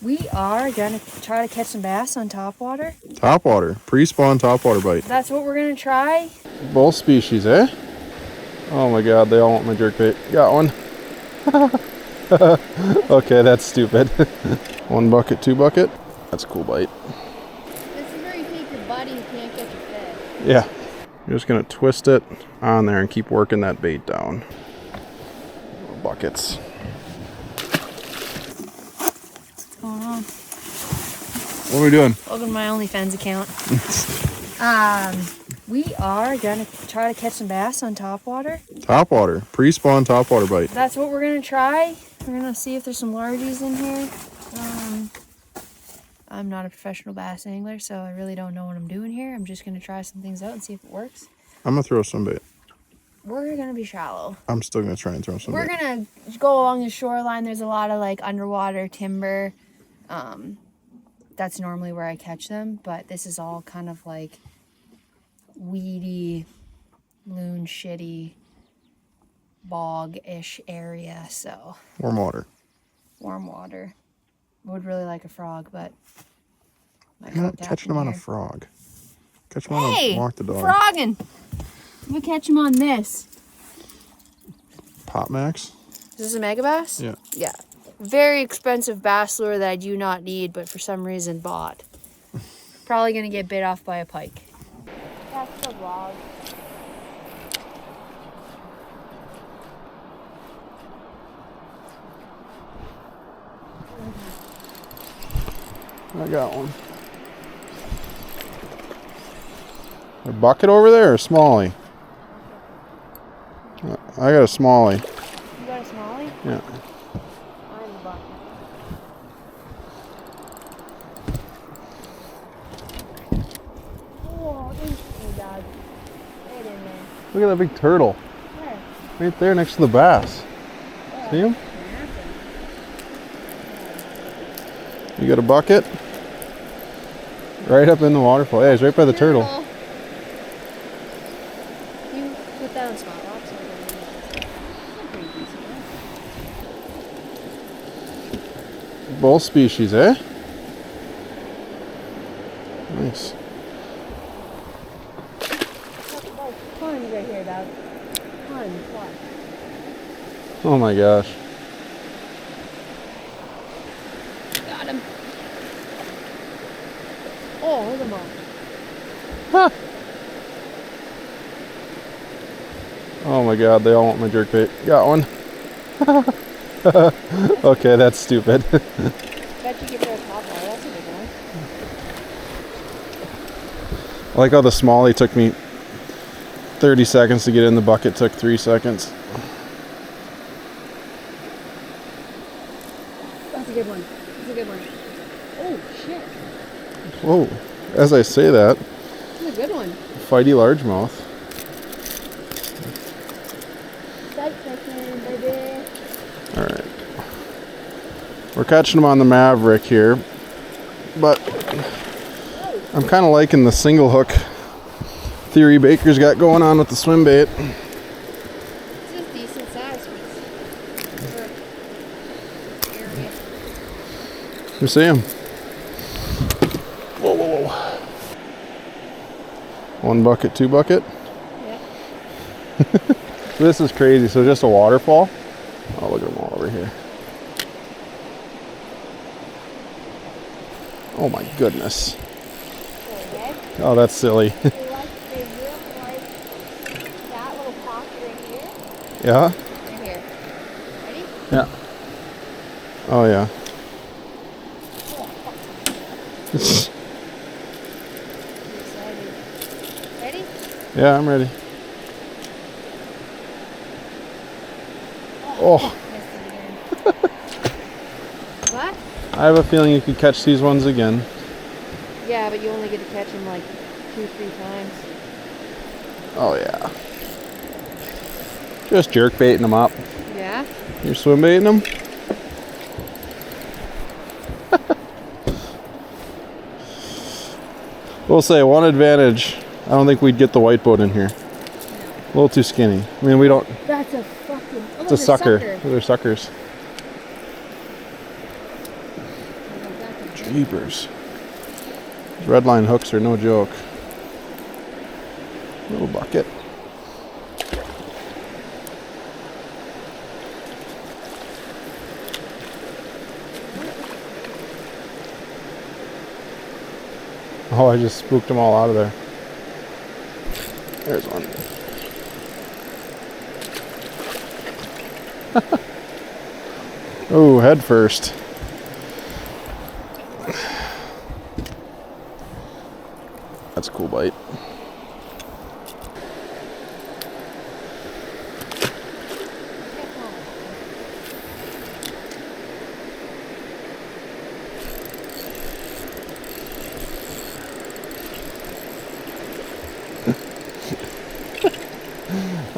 We are gonna try to catch some bass on topwater. Topwater, pre-spawn topwater bite. That's what we're gonna try. Both species, eh? Oh my god, they all want my jerkbait. Got one. Okay, that's stupid. 1 bucket, 2 bucket. That's a cool bite. This is where you take your buddy who can't get your fish. Yeah. You're just gonna twist it on there and keep working that bait down. Buckets. What's going on? What are we doing? Welcome to my OnlyFans account. We are gonna try to catch some bass on topwater. Topwater, pre-spawn topwater bite. That's what we're gonna try. We're gonna see if there's some largies in here. I'm not a professional bass angler, so I really don't know what I'm doing here. I'm just gonna try some things out and see if it works. I'm gonna throw some bait. We're gonna be shallow. I'm still gonna try and throw some We're bait. gonna go along the shoreline. There's a lot of like underwater timber. That's normally where I catch them, but this is all kind of like weedy, loon shitty, bog-ish area, so. Warm water. Warm water. Would really like a frog, but. You're not catching them on a frog. Catch them on a walk the dog. Frogging! I'm gonna catch him on this. Pop Max? Is this a mega bass? Yeah. Yeah. Very expensive bass lure that I do not need, but for some reason bought. Probably gonna get bit off by a pike. That's the vlog. I got one. A bucket over there or a smallie? I got a smallie. You got a smallie? Yeah. I'm a bucket. Oh, oh God. Get in there. Look at that big turtle. Where? Right there next to the bass. Oh, See him? You got a bucket? Right up in the waterfall. Yeah, he's right by the turtle. You put that on spot rocks. Both species, eh? Nice. Tons right here, dog. Tons. Watch. Oh my gosh. Got him. Oh, hold him on. Huh. Oh my god, they all want my jerkbait. Got one. Okay, that's stupid. Bet you get their top line. That's a big one. I like how the smallie took me 30 seconds to get in the bucket, took 3 seconds. That's a good one. That's a good one. Oh, shit. Whoa, as I say that, That's a good one. fighty largemouth. Sight checking, baby. Alright. We're catching them on the Maverick here, but I'm kind of liking the single hook theory Baker's got going on with the Swimbait. It's a decent size for area. You see him? Whoa, whoa, whoa. 1 bucket, 2 bucket. Yeah. This is crazy. So just a waterfall. Oh, look at them all over here. Oh my goodness. Oh, that's silly. They look like that little pocket right here. Yeah? Right here. Ready? Yeah. Oh, yeah. Ready? Yeah, I'm ready. Oh, What? I have a feeling you could catch these ones again. Yeah, but you only get to catch them like 2-3 times. Oh, yeah. Just jerk baiting them up. Yeah? You're swim baiting them? We'll say one advantage. I don't think we'd get the white boat in here. A little too skinny. I mean, we don't. That's a fucking. It's a sucker. They're suckers. Jeepers. These red line hooks are no joke. Little bucket. Oh, I just spooked them all out of there. There's one. Oh, head first. That's a cool bite.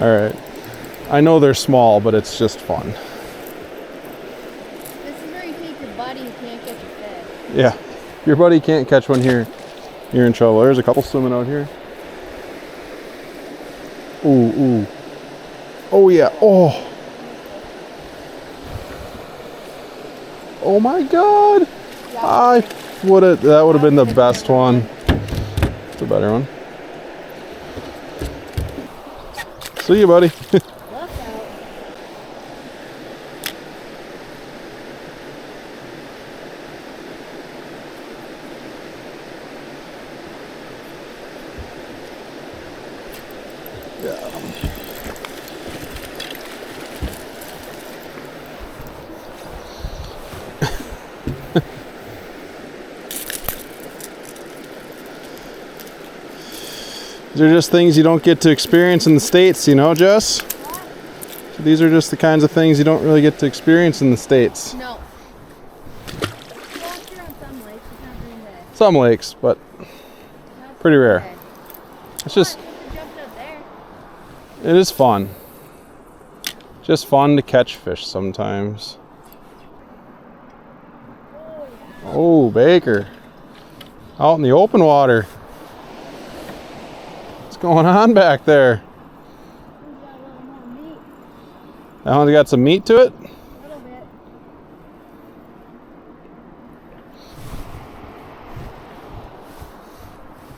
All right. I know they're small, but it's just fun. This is where you take your buddy who can't catch a fish. Yeah. Your buddy can't catch one here. You're in trouble. There's a couple swimming out here. Ooh, ooh. Oh, yeah. Oh. Oh, my God. That would have been the best one. It's a better one. See you, buddy. Look out. These are just things you don't get to experience in the States, you know, Jess? So these are just the kinds of things you don't really get to experience in the States. No. Well, here on some lakes, it's not very bad. Some lakes, but pretty rare. Bad. It's just, It jumped up there. it is fun. Just fun to catch fish sometimes. Oh, Baker. Out in the open water. What's going on back there? We've got a little more meat. That one's got some meat to it? A little bit.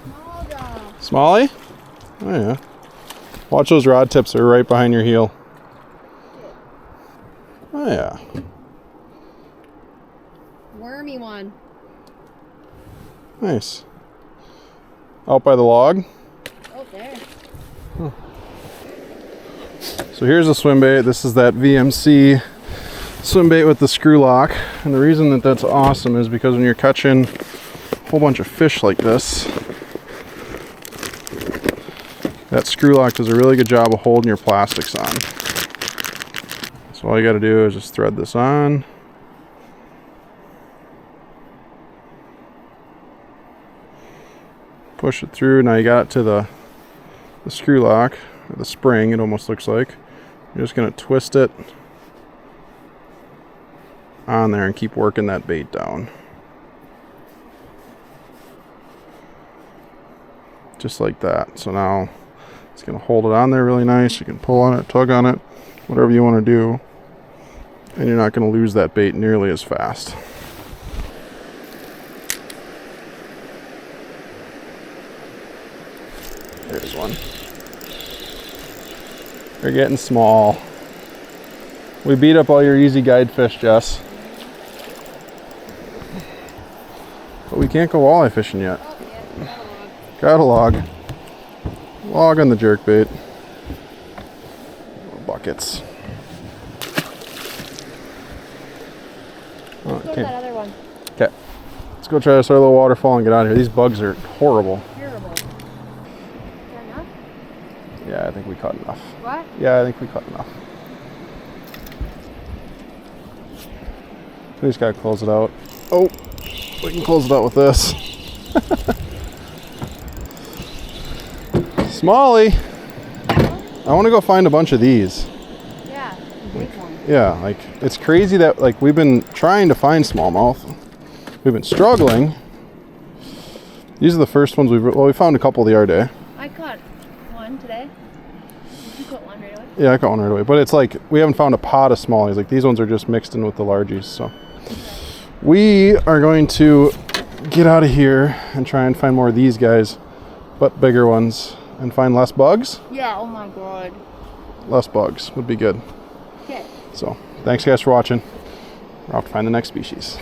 Small dog. Smallie? Oh yeah. Watch those rod tips, they're right behind your heel. Oh yeah. Wormy one. Nice. Out by the log. Oh, there. So here's a swim bait. This is that VMC swim bait with the screw lock. And the reason that that's awesome is because when you're catching a whole bunch of fish like this, that screw lock does a really good job of holding your plastics on. So all you got to do is just thread this on. Push it through. Now you got it to the screw lock, or the spring, it almost looks like. You're just going to twist it on there and keep working that bait down. Just like that. So now it's going to hold it on there really nice. You can pull on it, tug on it, whatever you want to do. And you're not going to lose that bait nearly as fast. There's one. They're getting small. We beat up all your easy guide fish, Jess. But we can't go walleye fishing yet. Oh, yeah. Got a log. Log on the jerkbait. Buckets. Oh, Let's go to that other one. okay. Let's go try this other little waterfall and get out of here. These bugs are horrible. Terrible. Is that enough? Yeah, I think we caught enough. What? Yeah, I think we caught enough. We just gotta close it out. Oh, we can close it out with this. Smalley, I want to go find a bunch of these. Yeah, the big one. Yeah, like it's crazy that like we've been trying to find smallmouth. We've been struggling. These are the first ones we found a couple the other day. I caught one today. Did you caught one right away? Yeah, I caught one right away. But it's like we haven't found a pot of smallies. Like these ones are just mixed in with the largies. So We are going to get out of here and try and find more of these guys, but bigger ones, and find less bugs. Yeah, oh my god. Less bugs would be good. Okay. So, thanks guys for watching. We're off to find the next species.